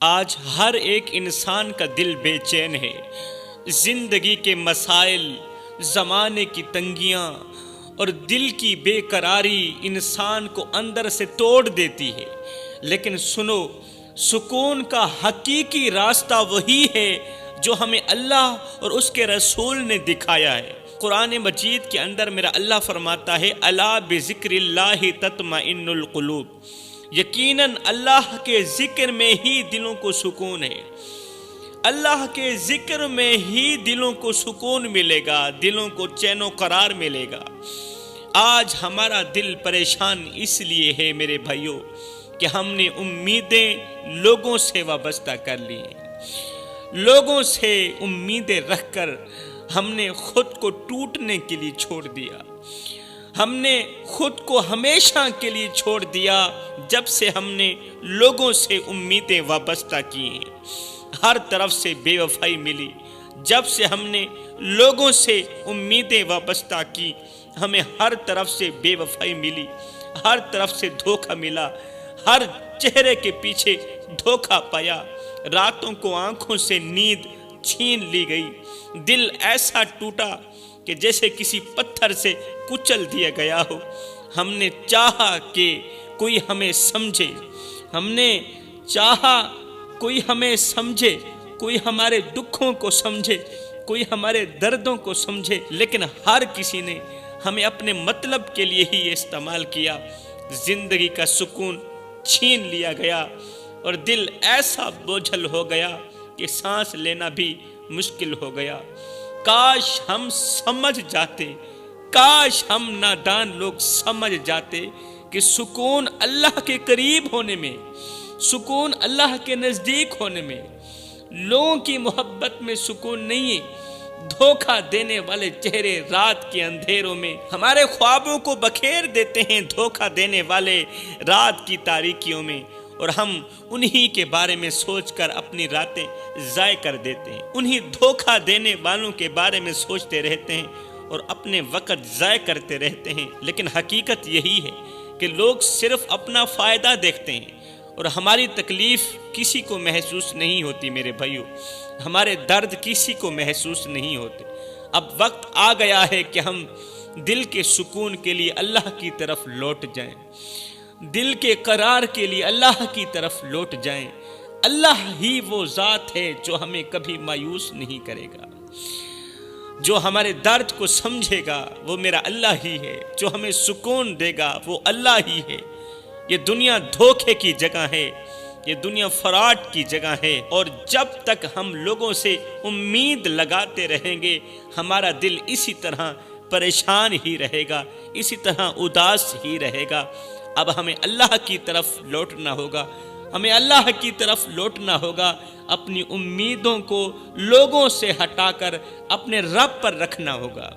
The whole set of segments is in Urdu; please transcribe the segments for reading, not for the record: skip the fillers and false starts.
آج ہر ایک انسان کا دل بے چین ہے۔ زندگی کے مسائل، زمانے کی تنگیاں اور دل کی بے قراری انسان کو اندر سے توڑ دیتی ہے۔ لیکن سنو، سکون کا حقیقی راستہ وہی ہے جو ہمیں اللہ اور اس کے رسول نے دکھایا ہے۔ قرآن مجید کے اندر میرا اللہ فرماتا ہے الا بذکر اللہ تطمئن القلوب، یقیناً اللہ کے ذکر میں ہی دلوں کو سکون ہے۔ اللہ کے ذکر میں ہی دلوں کو سکون ملے گا، دلوں کو چین و قرار ملے گا۔ آج ہمارا دل پریشان اس لیے ہے میرے بھائیوں کہ ہم نے امیدیں لوگوں سے وابستہ کر لی ہیں۔ لوگوں سے امیدیں رکھ کر ہم نے خود کو ٹوٹنے کے لیے چھوڑ دیا۔ ہم نے خود کو ہمیشہ کے لیے چھوڑ دیا جب سے ہم نے لوگوں سے امیدیں وابستہ کی ہیں۔ ہر طرف سے بے وفائی ملی۔ جب سے ہم نے لوگوں سے امیدیں وابستہ کی، ہمیں ہر طرف سے بے وفائی ملی، ہر طرف سے دھوکہ ملا، ہر چہرے کے پیچھے دھوکہ پایا۔ راتوں کو آنکھوں سے نیند چھین لی گئی۔ دل ایسا ٹوٹا کہ جیسے کسی پتھر سے کچل دیا گیا ہو۔ ہم نے چاہا کہ کوئی ہمیں سمجھے، ہم نے چاہا کوئی ہمیں سمجھے، کوئی ہمارے دکھوں کو سمجھے، کوئی ہمارے دردوں کو سمجھے، لیکن ہر کسی نے ہمیں اپنے مطلب کے لیے ہی استعمال کیا۔ زندگی کا سکون چھین لیا گیا اور دل ایسا بوجھل ہو گیا کہ سانس لینا بھی مشکل ہو گیا۔ کاش ہم سمجھ جاتے، کاش ہم نادان لوگ سمجھ جاتے کہ سکون اللہ کے قریب ہونے میں، سکون اللہ کے نزدیک ہونے میں، لوگوں کی محبت میں سکون نہیں ہے۔ دھوکہ دینے والے چہرے رات کے اندھیروں میں ہمارے خوابوں کو بکھیر دیتے ہیں، دھوکہ دینے والے رات کی تاریکیوں میں، اور ہم انہی کے بارے میں سوچ کر اپنی راتیں ضائع کر دیتے ہیں۔ انہی دھوکہ دینے والوں کے بارے میں سوچتے رہتے ہیں اور اپنے وقت ضائع کرتے رہتے ہیں۔ لیکن حقیقت یہی ہے کہ لوگ صرف اپنا فائدہ دیکھتے ہیں اور ہماری تکلیف کسی کو محسوس نہیں ہوتی میرے بھائیوں، ہمارے درد کسی کو محسوس نہیں ہوتے۔ اب وقت آ گیا ہے کہ ہم دل کے سکون کے لیے اللہ کی طرف لوٹ جائیں، دل کے قرار کے لیے اللہ کی طرف لوٹ جائیں۔ اللہ ہی وہ ذات ہے جو ہمیں کبھی مایوس نہیں کرے گا، جو ہمارے درد کو سمجھے گا وہ میرا اللہ ہی ہے، جو ہمیں سکون دے گا وہ اللہ ہی ہے۔ یہ دنیا دھوکے کی جگہ ہے، یہ دنیا فراڈ کی جگہ ہے، اور جب تک ہم لوگوں سے امید لگاتے رہیں گے ہمارا دل اسی طرح پریشان ہی رہے گا، اسی طرح اداس ہی رہے گا۔ اب ہمیں اللہ کی طرف لوٹنا ہوگا، ہمیں اللہ کی طرف لوٹنا ہوگا، اپنی امیدوں کو لوگوں سے ہٹا کر اپنے رب پر رکھنا ہوگا،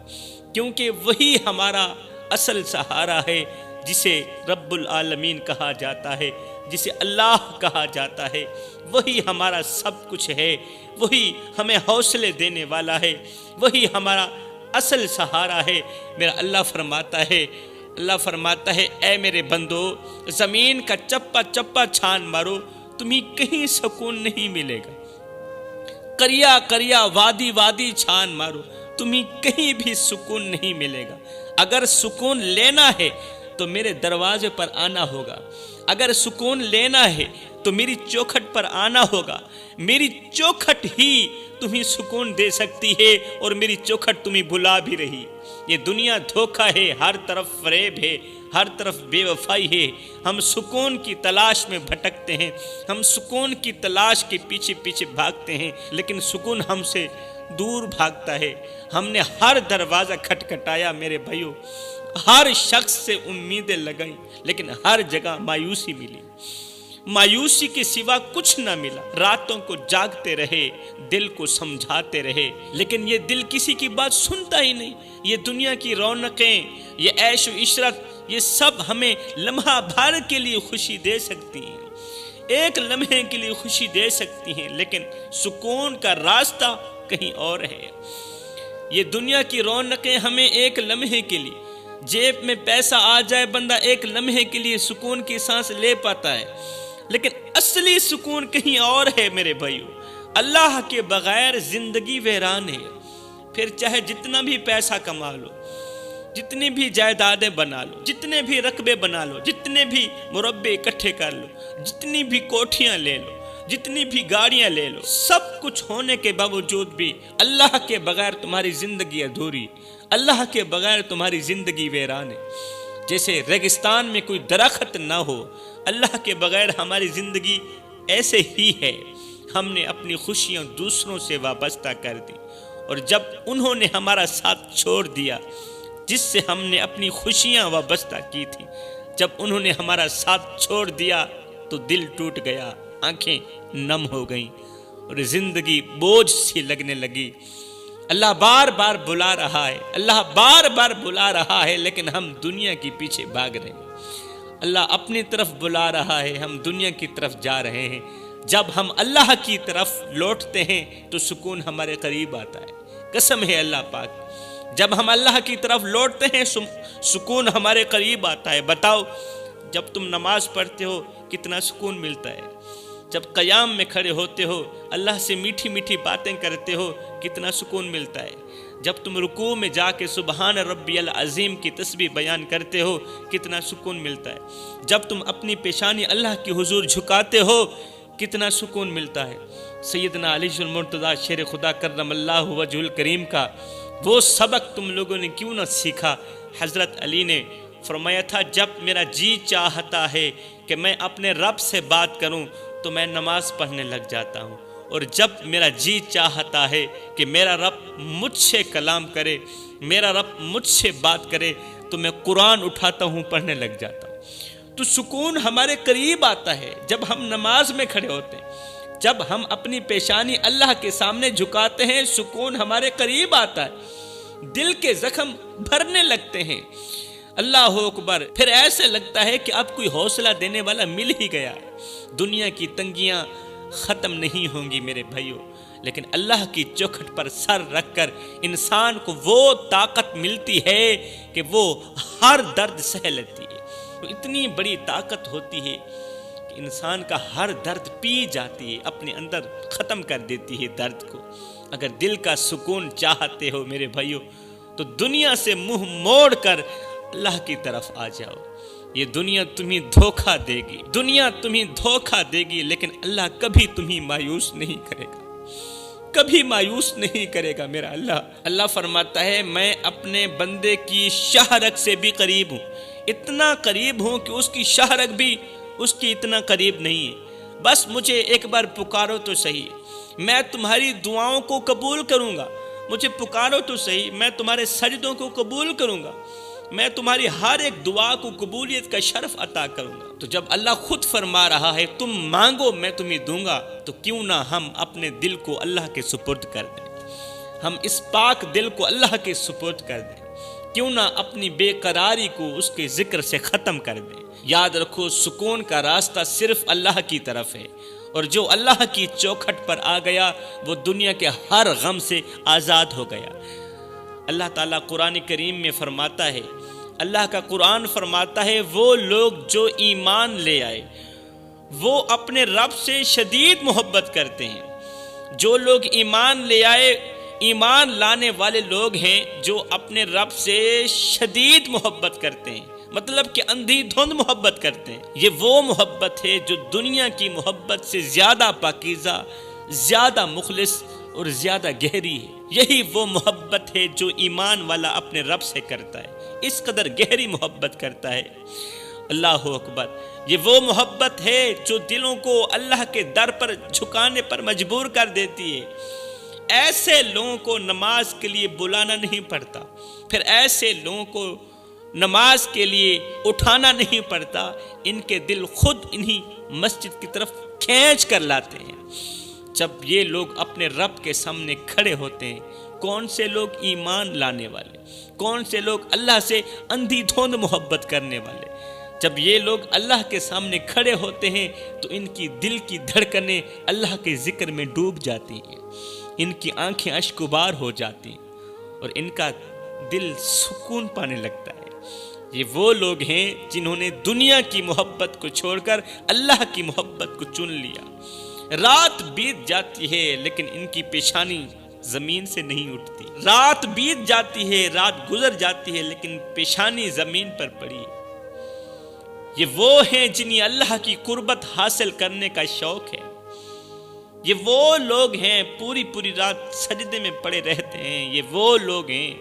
کیونکہ وہی ہمارا اصل سہارا ہے، جسے رب العالمین کہا جاتا ہے، جسے اللہ کہا جاتا ہے۔ وہی ہمارا سب کچھ ہے، وہی ہمیں حوصلے دینے والا ہے، وہی ہمارا اصل سہارا ہے۔ میرا اللہ فرماتا ہے اے میرے بندو، زمین کا چپا چپا چھان مارو، تمہیں کہیں سکون نہیں ملے گا۔ کریا کریا وادی وادی چھان مارو، تمہیں کہیں بھی سکون نہیں ملے گا۔ اگر سکون لینا ہے تو میرے دروازے پر آنا ہوگا، اگر سکون لینا ہے تو میری چوکھٹ پر آنا ہوگا۔ میری چوکھٹ ہی تمہیں سکون دے سکتی ہے، اور میری چوکھٹ تمہیں بلا بھی رہی۔ یہ دنیا دھوکہ ہے، ہر طرف فریب ہے، ہر طرف بے وفائی ہے۔ ہم سکون کی تلاش میں بھٹکتے ہیں، ہم سکون کی تلاش کے پیچھے پیچھے بھاگتے ہیں، لیکن سکون ہم سے دور بھاگتا ہے۔ ہم نے ہر دروازہ کھٹکھٹایا میرے بھائیوں، ہر شخص سے امیدیں لگائیں، لیکن ہر جگہ مایوسی ملی، مایوسی کے سوا کچھ نہ ملا۔ راتوں کو جاگتے رہے، دل کو سمجھاتے رہے، لیکن یہ دل کسی کی بات سنتا ہی نہیں۔ یہ دنیا کی رونقیں، یہ عیش و عشرت، یہ سب ہمیں لمحہ بھر کے لیے خوشی دے سکتی ہیں، ایک لمحے کے لیے خوشی دے سکتی ہیں، لیکن سکون کا راستہ کہیں اور ہے۔ یہ دنیا کی رونقیں ہمیں ایک لمحے کے لیے، جیب میں پیسہ آ جائے بندہ ایک لمحے کے لیے سکون کی سانس لے پاتا ہے۔ لیکن اصلی سکون کہیں اور ہے میرے بھائیو۔ اللہ کے بغیر زندگی ویران ہے۔ پھر چاہے جتنا بھی پیسہ کما لو، جتنی بھی جائیدادیں بنا لو، جتنے بھی رقبے بنا لو، جتنے بھی مربع اکٹھے کر لو، جتنی بھی کوٹھیاں لے لو، جتنی بھی گاڑیاں لے لو، سب کچھ ہونے کے باوجود بھی اللہ کے بغیر تمہاری زندگی ادھوری، اللہ کے بغیر تمہاری زندگی ویران ہے۔ جیسے ریگستان میں کوئی درخت نہ ہو، اللہ کے بغیر ہماری زندگی ایسے ہی ہے۔ ہم نے اپنی خوشیاں دوسروں سے وابستہ کر دی، اور جب انہوں نے ہمارا ساتھ چھوڑ دیا جس سے ہم نے اپنی خوشیاں وابستہ کی تھی، جب انہوں نے ہمارا ساتھ چھوڑ دیا تو دل ٹوٹ گیا، آنکھیں نم ہو گئیں اور زندگی بوجھ سی لگنے لگی۔ اللہ بار بار بلا رہا ہے، اللہ بار بار بلا رہا ہے، لیکن ہم دنیا کے پیچھے بھاگ رہے ہیں۔ اللہ اپنی طرف بلا رہا ہے، ہم دنیا کی طرف جا رہے ہیں۔ جب ہم اللہ کی طرف لوٹتے ہیں تو سکون ہمارے قریب آتا ہے، قسم ہے اللہ پاک۔ جب ہم اللہ کی طرف لوٹتے ہیں سکون ہمارے قریب آتا ہے۔ بتاؤ، جب تم نماز پڑھتے ہو کتنا سکون ملتا ہے، جب قیام میں کھڑے ہوتے ہو اللہ سے میٹھی میٹھی باتیں کرتے ہو کتنا سکون ملتا ہے، جب تم رکوع میں جا کے سبحان ربی العظیم کی تسبیح بیان کرتے ہو کتنا سکون ملتا ہے، جب تم اپنی پیشانی اللہ کی حضور جھکاتے ہو کتنا سکون ملتا ہے۔ سیدنا علی المرتضیٰ شیر خدا کرم اللہ وجہ الکریم کا وہ سبق تم لوگوں نے کیوں نہ سیکھا؟ حضرت علی نے فرمایا تھا، جب میرا جی چاہتا ہے کہ میں اپنے رب سے بات کروں تو میں نماز پڑھنے لگ جاتا ہوں، اور جب میرا جی چاہتا ہے کہ میرا رب مجھ سے کلام کرے، میرا رب مجھ سے بات کرے تو میں قرآن اٹھاتا ہوں، پڑھنے لگ جاتا ہوں۔ تو سکون ہمارے قریب آتا ہے جب ہم نماز میں کھڑے ہوتے ہیں، جب ہم اپنی پیشانی اللہ کے سامنے جھکاتے ہیں، سکون ہمارے قریب آتا ہے، دل کے زخم بھرنے لگتے ہیں۔ اللہ اکبر، پھر ایسے لگتا ہے کہ اب کوئی حوصلہ دینے والا مل ہی گیا ہے۔ دنیا کی تنگیاں ختم نہیں ہوں گی میرے بھائیوں، لیکن اللہ کی چوکھٹ پر سر رکھ کر انسان کو وہ طاقت ملتی ہے کہ وہ ہر درد سہ لیتی ہے۔ تو اتنی بڑی طاقت ہوتی ہے کہ انسان کا ہر درد پی جاتی ہے، اپنے اندر ختم کر دیتی ہے درد کو۔ اگر دل کا سکون چاہتے ہو میرے بھائیوں تو دنیا سے منہ موڑ کر اللہ کی طرف آ جاؤ۔ یہ دنیا تمہیں دھوکہ دے گی، دنیا تمہیں دھوکہ دے گی، لیکن اللہ کبھی تمہیں مایوس نہیں کرے گا، کبھی مایوس نہیں کرے گا میرا اللہ۔ اللہ فرماتا ہے، میں اپنے بندے کی شہرک سے بھی قریب ہوں، اتنا قریب ہوں کہ اس کی شہرک بھی اس کی اتنا قریب نہیں ہے۔ بس مجھے ایک بار پکارو تو صحیح، میں تمہاری دعاؤں کو قبول کروں گا۔ مجھے پکارو تو صحیح، میں تمہارے سجدوں کو قبول کروں گا، میں تمہاری ہر ایک دعا کو قبولیت کا شرف عطا کروں گا۔ تو جب اللہ خود فرما رہا ہے تم مانگو میں تمہیں دوں گا، تو کیوں نہ ہم اپنے دل کو اللہ کے سپرد کر دیں، ہم اس پاک دل کو اللہ کے سپرد کر دیں، کیوں نہ اپنی بے قراری کو اس کے ذکر سے ختم کر دیں۔ یاد رکھو، سکون کا راستہ صرف اللہ کی طرف ہے، اور جو اللہ کی چوکھٹ پر آ گیا وہ دنیا کے ہر غم سے آزاد ہو گیا۔ اللہ تعالیٰ قرآن کریم میں فرماتا ہے، اللہ کا قرآن فرماتا ہے، وہ لوگ جو ایمان لے آئے وہ اپنے رب سے شدید محبت کرتے ہیں۔ جو لوگ ایمان لے آئے، ایمان لانے والے لوگ ہیں جو اپنے رب سے شدید محبت کرتے ہیں، مطلب کہ اندھی دھند محبت کرتے ہیں۔ یہ وہ محبت ہے جو دنیا کی محبت سے زیادہ پاکیزہ، زیادہ مخلص اور زیادہ گہری ہے۔ یہی وہ محبت ہے جو ایمان والا اپنے رب سے کرتا ہے، اس قدر گہری محبت کرتا ہے۔ اللہ اکبر، یہ وہ محبت ہے جو دلوں کو اللہ کے در پر جھکانے پر مجبور کر دیتی ہے۔ ایسے لوگوں کو نماز کے لیے بلانا نہیں پڑتا، پھر ایسے لوگوں کو نماز کے لیے اٹھانا نہیں پڑتا، ان کے دل خود انہی مسجد کی طرف کھینچ کر لاتے ہیں۔ جب یہ لوگ اپنے رب کے سامنے کھڑے ہوتے ہیں، کون سے لوگ ایمان لانے والے، کون سے لوگ اللہ سے اندھی دھوند محبت کرنے والے، جب یہ لوگ اللہ کے سامنے کھڑے ہوتے ہیں تو ان کی دل کی دھڑکنیں اللہ کے ذکر میں ڈوب جاتی ہیں، ان کی آنکھیں اشکبار ہو جاتی ہیں، اور ان کا دل سکون پانے لگتا ہے۔ یہ وہ لوگ ہیں جنہوں نے دنیا کی محبت کو چھوڑ کر اللہ کی محبت کو چن لیا۔ رات بیت جاتی ہے لیکن ان کی پیشانی زمین سے نہیں اٹھتی۔ رات بیت جاتی ہے، رات گزر جاتی ہے لیکن پیشانی زمین پر پڑی ہے۔ یہ وہ ہیں جنہیں اللہ کی قربت حاصل کرنے کا شوق ہے۔ یہ وہ لوگ ہیں پوری پوری رات سجدے میں پڑے رہتے ہیں۔ یہ وہ لوگ ہیں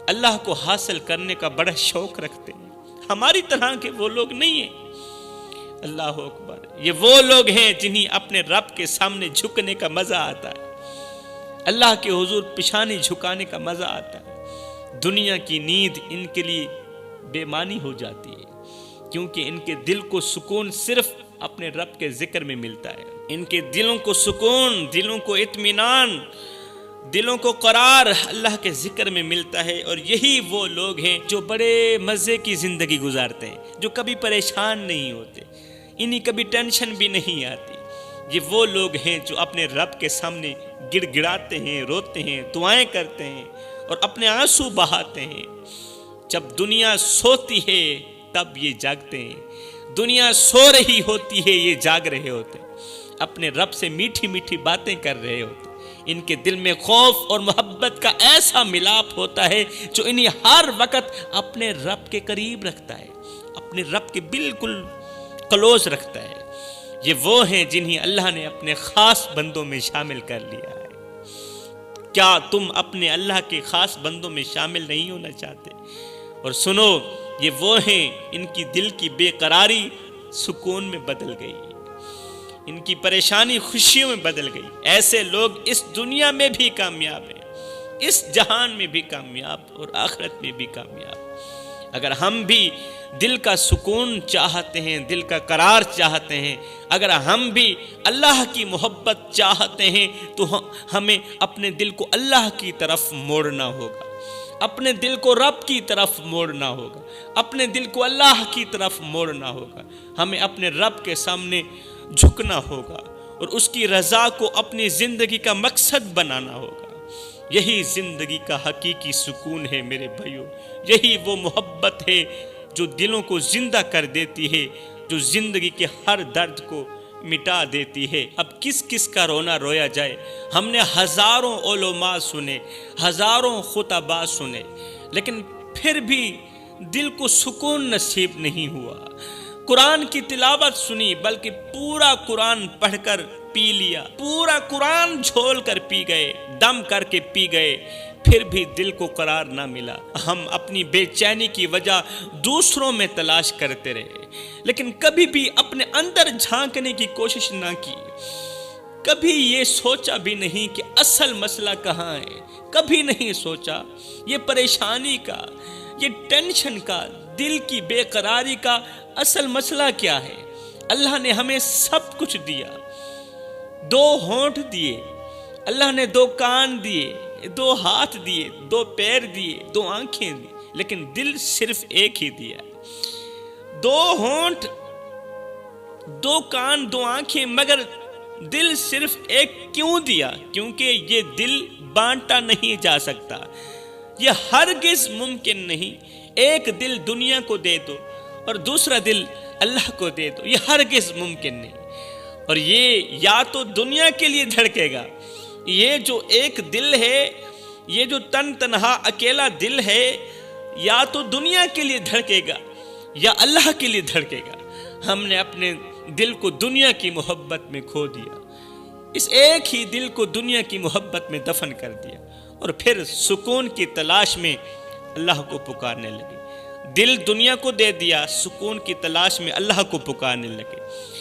اللہ کو حاصل کرنے کا بڑا شوق رکھتے ہیں۔ ہماری طرح کے وہ لوگ نہیں ہیں۔ اللہ اکبر۔ یہ وہ لوگ ہیں جنہیں اپنے رب کے سامنے جھکنے کا مزہ آتا ہے، اللہ کے حضور پیشانی جھکانے کا مزہ آتا ہے۔ دنیا کی نیند ان کے لیے بے معنی ہو جاتی ہے، کیونکہ ان کے دل کو سکون صرف اپنے رب کے ذکر میں ملتا ہے۔ ان کے دلوں کو سکون، دلوں کو اطمینان، دلوں کو قرار اللہ کے ذکر میں ملتا ہے۔ اور یہی وہ لوگ ہیں جو بڑے مزے کی زندگی گزارتے ہیں، جو کبھی پریشان نہیں ہوتے، انہیں کبھی ٹینشن بھی نہیں آتی۔ یہ وہ لوگ ہیں جو اپنے رب کے سامنے گڑ گڑاتے ہیں، روتے ہیں، دعائیں کرتے ہیں اور اپنے آنسو بہاتے ہیں۔ جب دنیا سوتی ہے تب یہ جاگتے ہیں، دنیا سو رہی ہوتی ہے یہ جاگ رہے ہوتے ہیں، اپنے رب سے میٹھی میٹھی باتیں کر رہے ہوتے ہیں۔ ان کے دل میں خوف اور محبت کا ایسا ملاپ ہوتا ہے جو انہیں ہر وقت اپنے رب کے قریب رکھتا ہے، اپنے رب کے بالکل کلوز رکھتا ہے۔ یہ وہ ہیں جنہیں اللہ نے اپنے خاص بندوں میں شامل کر لیا ہے۔ کیا تم اپنے اللہ کے خاص بندوں میں شامل نہیں ہونا چاہتے؟ اور سنو، یہ وہ ہیں ان کی دل کی بے قراری سکون میں بدل گئی، ان کی پریشانی خوشیوں میں بدل گئی۔ ایسے لوگ اس دنیا میں بھی کامیاب ہیں، اس جہان میں بھی کامیاب اور آخرت میں بھی کامیاب۔ اگر ہم بھی دل کا سکون چاہتے ہیں، دل کا قرار چاہتے ہیں، اگر ہم بھی اللہ کی محبت چاہتے ہیں تو ہمیں اپنے دل کو اللہ کی طرف موڑنا ہوگا، اپنے دل کو رب کی طرف موڑنا ہوگا، اپنے دل کو اللہ کی طرف موڑنا ہوگا۔ ہمیں اپنے رب کے سامنے جھکنا ہوگا اور اس کی رضا کو اپنی زندگی کا مقصد بنانا ہوگا۔ یہی زندگی کا حقیقی سکون ہے میرے بھائیوں، یہی وہ محبت ہے جو دلوں کو زندہ کر دیتی ہے، جو زندگی کے ہر درد کو مٹا دیتی ہے۔ اب کس کس کا رونا رویا جائے؟ ہم نے ہزاروں علماء سنے، ہزاروں خطباء سنے، لیکن پھر بھی دل کو سکون نصیب نہیں ہوا۔ قرآن کی تلاوت سنی، بلکہ پورا قرآن پڑھ کر پی لیا، پورا قرآن جھول کر پی گئے، دم کر کے پی گئے، پھر بھی دل کو قرار نہ ملا۔ ہم اپنی بے چینی کی وجہ دوسروں میں تلاش کرتے رہے، لیکن کبھی بھی اپنے اندر جھانکنے کی کوشش نہ کی۔ کبھی یہ سوچا بھی نہیں کہ اصل مسئلہ کہاں ہے، کبھی نہیں سوچا یہ پریشانی کا، یہ ٹینشن کا، دل کی بے قراری کا اصل مسئلہ کیا ہے۔ اللہ نے ہمیں سب کچھ دیا، 2 ہونٹ دیے، اللہ نے 2 کان دیے، 2 ہاتھ دیے، 2 پیر دیے، 2 آنکھیں دی، لیکن دل صرف ایک ہی دیا۔ 2 ہونٹ، 2 کان، 2 آنکھیں، مگر دل صرف ایک کیوں دیا؟ کیونکہ یہ دل بانٹا نہیں جا سکتا، یہ ہرگز ممکن نہیں۔ ایک دل دنیا کو دے دو اور دوسرا دل اللہ کو دے دو، یہ ہرگز ممکن نہیں۔ اور یہ یا تو دنیا کے لیے دھڑکے گا، یہ جو ایک دل ہے، یہ جو تنہا اکیلا دل ہے، یا تو دنیا کے لیے دھڑکے گا یا اللہ کے لیے دھڑکے گا۔ ہم نے اپنے دل کو دنیا کی محبت میں کھو دیا، اس ایک ہی دل کو دنیا کی محبت میں دفن کر دیا، اور پھر سکون کی تلاش میں اللہ کو پکارنے لگے۔ دل دنیا کو دے دیا، سکون کی تلاش میں اللہ کو پکارنے لگے۔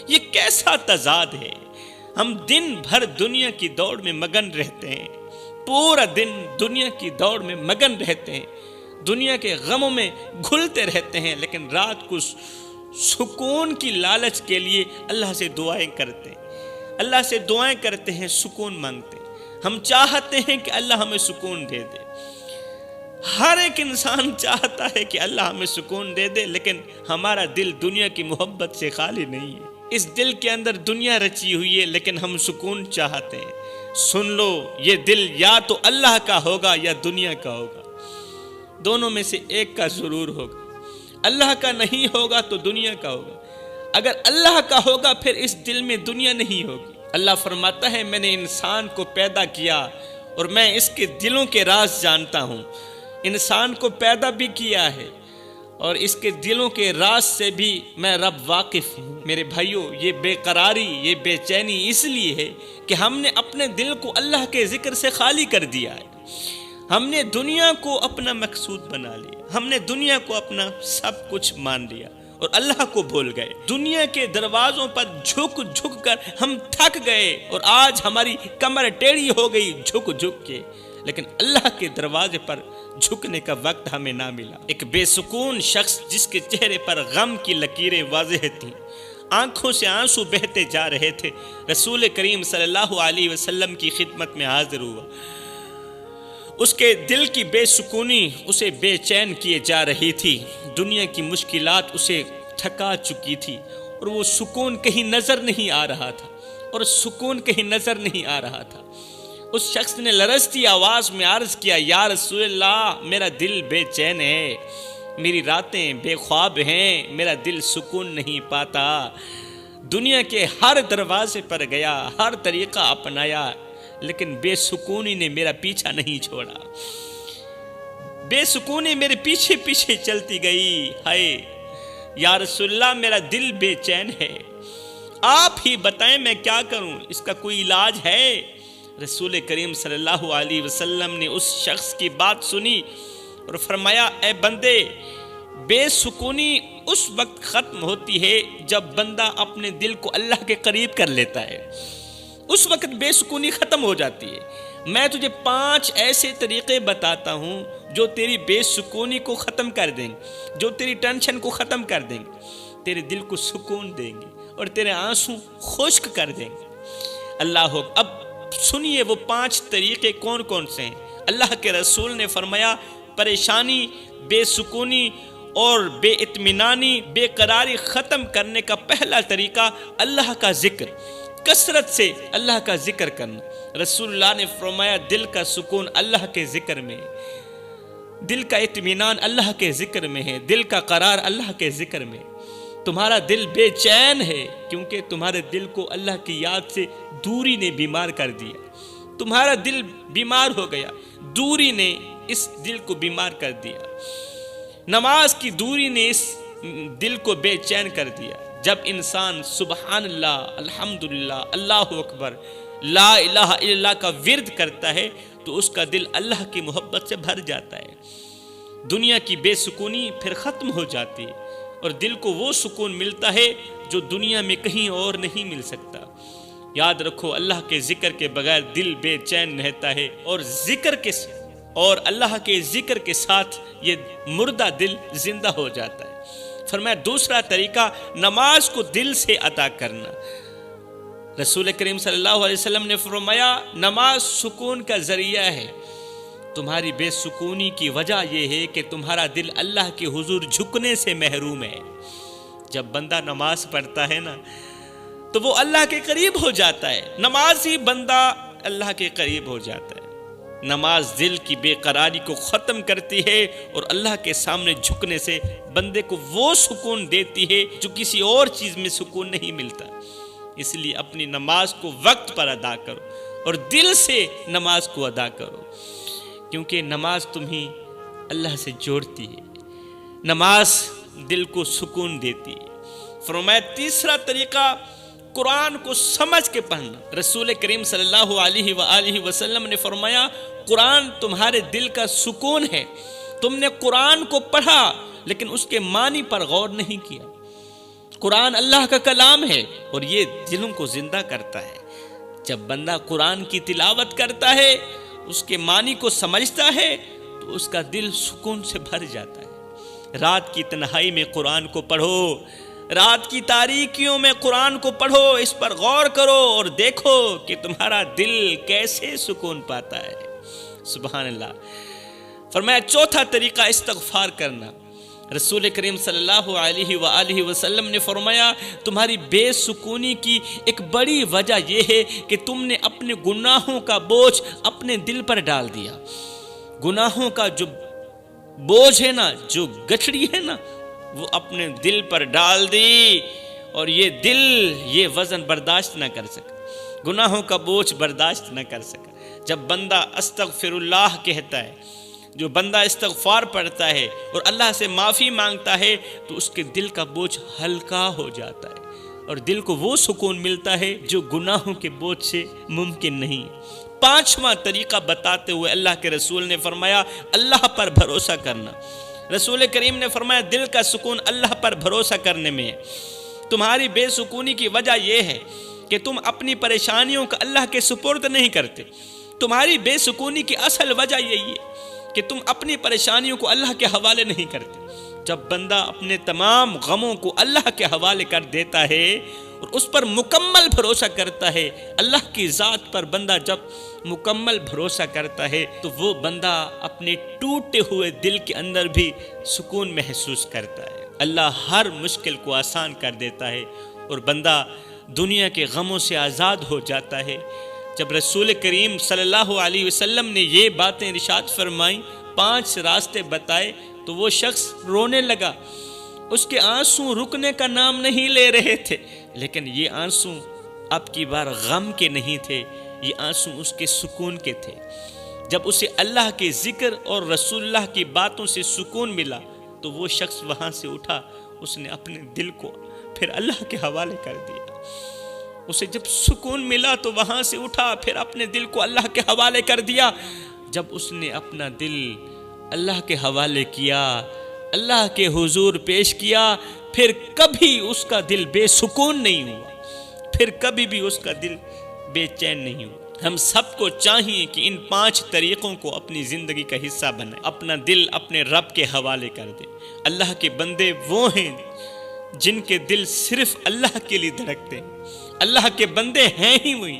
یہ کیسا تضاد ہے؟ ہم دن بھر دنیا کی دوڑ میں مگن رہتے ہیں، پورا دن دنیا کی دوڑ میں مگن رہتے ہیں، دنیا کے غموں میں گھلتے رہتے ہیں، لیکن رات کو سکون کی لالچ کے لیے اللہ سے دعائیں کرتے ہیں، اللہ سے دعائیں کرتے ہیں، سکون مانگتے ہیں۔ ہم چاہتے ہیں کہ اللہ ہمیں سکون دے دے، ہر ایک انسان چاہتا ہے کہ اللہ ہمیں سکون دے دے، لیکن ہمارا دل دنیا کی محبت سے خالی نہیں ہے۔ اس دل کے اندر دنیا رچی ہوئی ہے، لیکن ہم سکون چاہتے ہیں۔ سن لو، یہ دل یا تو اللہ کا ہوگا یا دنیا کا ہوگا، دونوں میں سے ایک کا ضرور ہوگا۔ اللہ کا نہیں ہوگا تو دنیا کا ہوگا، اگر اللہ کا ہوگا پھر اس دل میں دنیا نہیں ہوگی۔ اللہ فرماتا ہے میں نے انسان کو پیدا کیا اور میں اس کے دلوں کے راز جانتا ہوں۔ انسان کو پیدا بھی کیا ہے اور اس کے دلوں کے راز سے بھی میں رب واقف ہوں۔ میرے بھائیوں، یہ بے قراری، یہ بے چینی اس لیے ہے کہ ہم نے اپنے دل کو اللہ کے ذکر سے خالی کر دیا ہے۔ ہم نے دنیا کو اپنا مقصود بنا لیا، ہم نے دنیا کو اپنا سب کچھ مان لیا اور اللہ کو بھول گئے۔ دنیا کے دروازوں پر جھک جھک کر ہم تھک گئے اور آج ہماری کمر ٹیڑھی ہو گئی جھک جھک کے، لیکن اللہ کے دروازے پر جھکنے کا وقت ہمیں نہ ملا۔ ایک بے سکون شخص جس کے چہرے پر غم کی لکیریں واضح تھیں، آنکھوں سے آنسو بہتے جا رہے تھے، رسول کریم صلی اللہ علیہ وسلم کی خدمت میں حاضر ہوا۔ اس کے دل کی بے سکونی اسے بے چین کیے جا رہی تھی، دنیا کی مشکلات اسے تھکا چکی تھی اور وہ سکون کہیں نظر نہیں آ رہا تھا، اور سکون کہیں نظر نہیں آ رہا تھا۔ اس شخص نے لرزتی آواز میں عرض کیا، یا رسول اللہ، میرا دل بے چین ہے، میری راتیں بے خواب ہیں، میرا دل سکون نہیں پاتا۔ دنیا کے ہر دروازے پر گیا، ہر طریقہ اپنایا، لیکن بے سکونی نے میرا پیچھا نہیں چھوڑا، بے سکونی میرے پیچھے پیچھے چلتی گئی۔ ہائے یا رسول اللہ، میرا دل بے چین ہے، آپ ہی بتائیں میں کیا کروں، اس کا کوئی علاج ہے؟ رسول کریم صلی اللہ علیہ وسلم نے اس شخص کی بات سنی اور فرمایا، اے بندے، بے سکونی اس وقت ختم ہوتی ہے جب بندہ اپنے دل کو اللہ کے قریب کر لیتا ہے، اس وقت بے سکونی ختم ہو جاتی ہے۔ میں تجھے 5 ایسے طریقے بتاتا ہوں جو تیری بے سکونی کو ختم کر دیں گے، جو تیری ٹینشن کو ختم کر دیں گے، تیرے دل کو سکون دیں گے اور تیرے آنسو خشک کر دیں گے۔ اللہ ہو، اب سنیے وہ 5 طریقے کون کون سے ہیں۔ اللہ کے رسول نے فرمایا، پریشانی، بے سکونی اور بے اطمینانی، بے قراری ختم کرنے کا پہلا طریقہ اللہ کا ذکر، کثرت سے اللہ کا ذکر کرنا۔ رسول اللہ نے فرمایا، دل کا سکون اللہ کے ذکر میں، دل کا اطمینان اللہ کے ذکر میں ہے، دل کا قرار اللہ کے ذکر میں۔ تمہارا دل بے چین ہے کیونکہ تمہارے دل کو اللہ کی یاد سے دوری نے بیمار کر دیا، تمہارا دل بیمار ہو گیا، دوری نے اس دل کو بیمار کر دیا، نماز کی دوری نے اس دل کو بے چین کر دیا۔ جب انسان سبحان اللہ، الحمدللہ، اللہ اکبر، لا الہ الا اللہ کا ورد کرتا ہے تو اس کا دل اللہ کی محبت سے بھر جاتا ہے، دنیا کی بے سکونی پھر ختم ہو جاتی ہے اور دل کو وہ سکون ملتا ہے جو دنیا میں کہیں اور نہیں مل سکتا۔ یاد رکھو، اللہ کے ذکر کے بغیر دل بے چین رہتا ہے اور اللہ کے ذکر کے ساتھ یہ مردہ دل زندہ ہو جاتا ہے۔ فرمایا دوسرا طریقہ، نماز کو دل سے ادا کرنا۔ رسول کریم صلی اللہ علیہ وسلم نے فرمایا، نماز سکون کا ذریعہ ہے۔ تمہاری بے سکونی کی وجہ یہ ہے کہ تمہارا دل اللہ کے حضور جھکنے سے محروم ہے۔ جب بندہ نماز پڑھتا ہے نا تو وہ اللہ کے قریب ہو جاتا ہے، نماز ہی بندہ اللہ کے قریب ہو جاتا ہے۔ نماز دل کی بے قراری کو ختم کرتی ہے اور اللہ کے سامنے جھکنے سے بندے کو وہ سکون دیتی ہے جو کسی اور چیز میں سکون نہیں ملتا۔ اس لیے اپنی نماز کو وقت پر ادا کرو اور دل سے نماز کو ادا کرو، کیونکہ نماز تمہیں اللہ سے جوڑتی ہے، نماز دل کو سکون دیتی ہے۔ فرمایا تیسرا طریقہ، قرآن کو سمجھ کے پڑھنا۔ رسول کریم صلی اللہ علیہ وآلہ وسلم نے فرمایا، قرآن تمہارے دل کا سکون ہے۔ تم نے قرآن کو پڑھا لیکن اس کے معنی پر غور نہیں کیا۔ قرآن اللہ کا کلام ہے اور یہ دلوں کو زندہ کرتا ہے۔ جب بندہ قرآن کی تلاوت کرتا ہے، اس کے معنی کو سمجھتا ہے تو اس کا دل سکون سے بھر جاتا ہے۔ رات کی تنہائی میں قرآن کو پڑھو، رات کی تاریکیوں میں قرآن کو پڑھو، اس پر غور کرو اور دیکھو کہ تمہارا دل کیسے سکون پاتا ہے۔ سبحان اللہ۔ فرمایا چوتھا طریقہ، استغفار کرنا۔ رسول کریم صلی اللہ علیہ وآلہ وسلم نے فرمایا، تمہاری بے سکونی کی ایک بڑی وجہ یہ ہے کہ تم نے اپنے گناہوں کا بوجھ اپنے دل پر ڈال دیا۔ گناہوں کا جو بوجھ ہے نا، جو گٹھڑی ہے نا، وہ اپنے دل پر ڈال دی اور یہ دل یہ وزن برداشت نہ کر سکا، گناہوں کا بوجھ برداشت نہ کر سکا۔ جب بندہ استغفر اللہ کہتا ہے، جو بندہ استغفار پڑھتا ہے اور اللہ سے معافی مانگتا ہے، تو اس کے دل کا بوجھ ہلکا ہو جاتا ہے اور دل کو وہ سکون ملتا ہے جو گناہوں کے بوجھ سے ممکن نہیں۔ پانچواں طریقہ بتاتے ہوئے اللہ کے رسول نے فرمایا اللہ پر بھروسہ کرنا۔ رسول کریم نے فرمایا دل کا سکون اللہ پر بھروسہ کرنے میں ہے۔ تمہاری بے سکونی کی وجہ یہ ہے کہ تم اپنی پریشانیوں کا اللہ کے سپرد نہیں کرتے۔ تمہاری بے سکونی کی اصل وجہ یہی ہے کہ تم اپنی پریشانیوں کو اللہ کے حوالے نہیں کرتے۔ جب بندہ اپنے تمام غموں کو اللہ کے حوالے کر دیتا ہے اور اس پر مکمل بھروسہ کرتا ہے، اللہ کی ذات پر بندہ جب مکمل بھروسہ کرتا ہے تو وہ بندہ اپنے ٹوٹے ہوئے دل کے اندر بھی سکون محسوس کرتا ہے۔ اللہ ہر مشکل کو آسان کر دیتا ہے اور بندہ دنیا کے غموں سے آزاد ہو جاتا ہے۔ جب رسول کریم صلی اللہ علیہ وسلم نے یہ باتیں ارشاد فرمائیں، 5 راستے بتائے، تو وہ شخص رونے لگا۔ اس کے آنسو رکنے کا نام نہیں لے رہے تھے، لیکن یہ آنسو اب کی بار غم کے نہیں تھے، یہ آنسو اس کے سکون کے تھے۔ جب اسے اللہ کے ذکر اور رسول اللہ کی باتوں سے سکون ملا تو وہ شخص وہاں سے اٹھا، اس نے اپنے دل کو پھر اللہ کے حوالے کر دیا۔ اسے جب سکون ملا تو وہاں سے اٹھا، پھر اپنے دل کو اللہ کے حوالے کر دیا۔ جب اس نے اپنا دل اللہ کے حوالے کیا، اللہ کے حضور پیش کیا، پھر کبھی اس کا دل بے سکون نہیں ہوا، پھر کبھی بھی اس کا دل بے چین نہیں ہوا۔ ہم سب کو چاہیے کہ ان 5 طریقوں کو اپنی زندگی کا حصہ بنائیں، اپنا دل اپنے رب کے حوالے کر دیں۔ اللہ کے بندے وہ ہیں جن کے دل صرف اللہ کے لیے دھڑکتے ہیں۔ اللہ کے بندے ہیں ہی وہی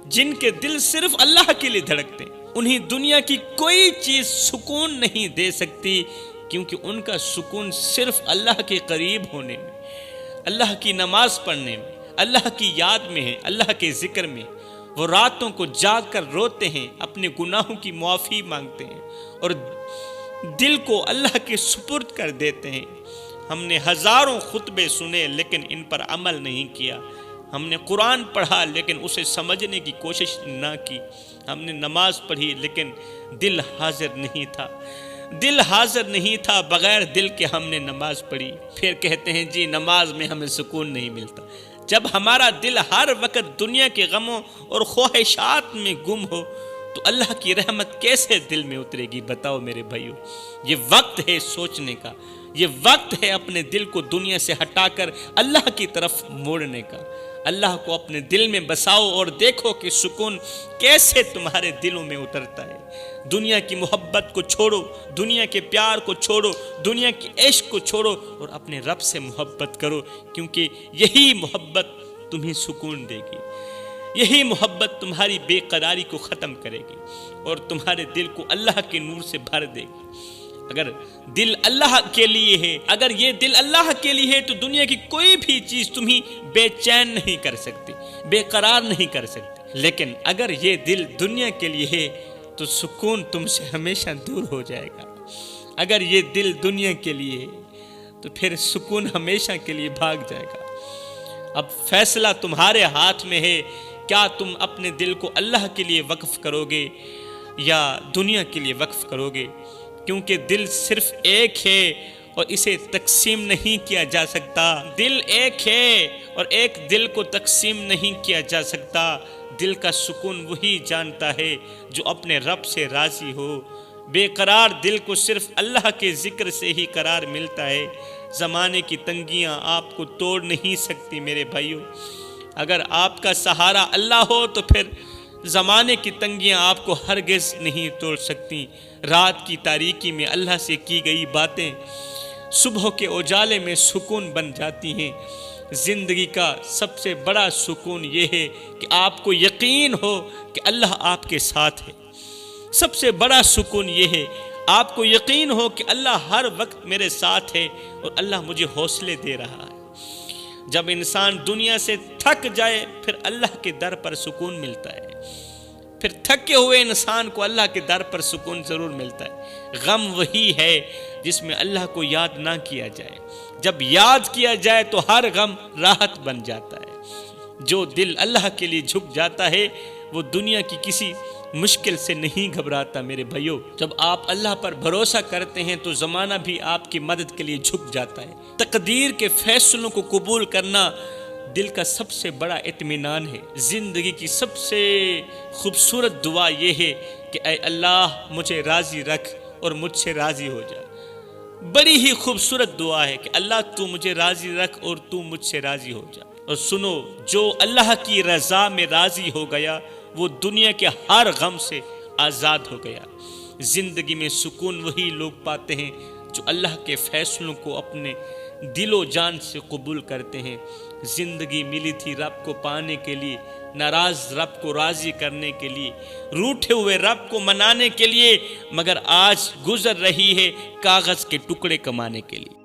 جن کے دل صرف اللہ کے لیے دھڑکتے ہیں۔ انہیں دنیا کی کوئی چیز سکون نہیں دے سکتی، کیونکہ ان کا سکون صرف اللہ کے قریب ہونے میں، اللہ کی نماز پڑھنے میں، اللہ کی یاد میں ہے، اللہ کے ذکر میں۔ وہ راتوں کو جاگ کر روتے ہیں، اپنے گناہوں کی معافی مانگتے ہیں اور دل کو اللہ کے سپرد کر دیتے ہیں۔ ہم نے ہزاروں خطبے سنے لیکن ان پر عمل نہیں کیا۔ ہم نے قرآن پڑھا لیکن اسے سمجھنے کی کوشش نہ کی۔ ہم نے نماز پڑھی لیکن دل حاضر نہیں تھا۔ دل حاضر نہیں تھا، بغیر دل کے ہم نے نماز پڑھی، پھر کہتے ہیں جی نماز میں ہمیں سکون نہیں ملتا۔ جب ہمارا دل ہر وقت دنیا کے غموں اور خواہشات میں گم ہو تو اللہ کی رحمت کیسے دل میں اترے گی؟ بتاؤ میرے بھائیو۔ یہ وقت ہے سوچنے کا، یہ وقت ہے اپنے دل کو دنیا سے ہٹا کر اللہ کی طرف موڑنے کا۔ اللہ کو اپنے دل میں بساؤ اور دیکھو کہ سکون کیسے تمہارے دلوں میں اترتا ہے۔ دنیا کی محبت کو چھوڑو، دنیا کے پیار کو چھوڑو، دنیا کی عشق کو چھوڑو اور اپنے رب سے محبت کرو، کیونکہ یہی محبت تمہیں سکون دے گی، یہی محبت تمہاری بے قراری کو ختم کرے گی اور تمہارے دل کو اللہ کے نور سے بھر دے گی۔ اگر دل اللہ کے لیے ہے، اگر یہ دل اللہ کے لیے ہے تو دنیا کی کوئی بھی چیز تمہیں بے چین نہیں کر سکتی، بے قرار نہیں کر سکتی۔ لیکن اگر یہ دل دنیا کے لیے ہے تو سکون تم سے ہمیشہ دور ہو جائے گا۔ اگر یہ دل دنیا کے لیے ہے تو پھر سکون ہمیشہ کے لیے بھاگ جائے گا۔ اب فیصلہ تمہارے ہاتھ میں ہے، کیا تم اپنے دل کو اللہ کے لیے وقف کرو گے یا دنیا کے لیے وقف کرو گے؟ کیونکہ دل صرف ایک ہے اور اسے تقسیم نہیں کیا جا سکتا۔ دل ایک ہے اور ایک دل کو تقسیم نہیں کیا جا سکتا۔ دل کا سکون وہی جانتا ہے جو اپنے رب سے راضی ہو۔ بے قرار دل کو صرف اللہ کے ذکر سے ہی قرار ملتا ہے۔ زمانے کی تنگیاں آپ کو توڑ نہیں سکتی میرے بھائیو۔ اگر آپ کا سہارا اللہ ہو تو پھر زمانے کی تنگیاں آپ کو ہرگز نہیں توڑ سکتی۔ رات کی تاریکی میں اللہ سے کی گئی باتیں صبح کے اجالے میں سکون بن جاتی ہیں۔ زندگی کا سب سے بڑا سکون یہ ہے کہ آپ کو یقین ہو کہ اللہ آپ کے ساتھ ہے۔ سب سے بڑا سکون یہ ہے آپ کو یقین ہو کہ اللہ ہر وقت میرے ساتھ ہے اور اللہ مجھے حوصلے دے رہا ہے۔ جب انسان دنیا سے تھک جائے پھر اللہ کے در پر سکون ملتا ہے، پھر تھکے ہوئے انسان کو اللہ کے در پر سکون ضرور ملتا ہے۔ غم وہی ہے جس میں اللہ کو یاد نہ کیا جائے، جب یاد کیا جائے تو ہر غم راحت بن جاتا ہے۔ جو دل اللہ کے لیے جھک جاتا ہے وہ دنیا کی کسی مشکل سے نہیں گھبراتا۔ میرے بھائیو، جب آپ اللہ پر بھروسہ کرتے ہیں تو زمانہ بھی آپ کی مدد کے لیے جھک جاتا ہے۔ تقدیر کے فیصلوں کو قبول کرنا دل کا سب سے بڑا اطمینان ہے۔ زندگی کی سب سے خوبصورت دعا یہ ہے کہ اے اللہ مجھے راضی رکھ اور مجھ سے راضی ہو جا۔ بڑی ہی خوبصورت دعا ہے کہ اللہ تو مجھے راضی رکھ اور تو مجھ سے راضی ہو جا۔ اور سنو، جو اللہ کی رضا میں راضی ہو گیا وہ دنیا کے ہر غم سے آزاد ہو گیا۔ زندگی میں سکون وہی لوگ پاتے ہیں جو اللہ کے فیصلوں کو اپنے دل و جان سے قبول کرتے ہیں۔ زندگی ملی تھی رب کو پانے کے لیے، ناراض رب کو راضی کرنے کے لیے، روٹھے ہوئے رب کو منانے کے لیے، مگر آج گزر رہی ہے کاغذ کے ٹکڑے کمانے کے لیے۔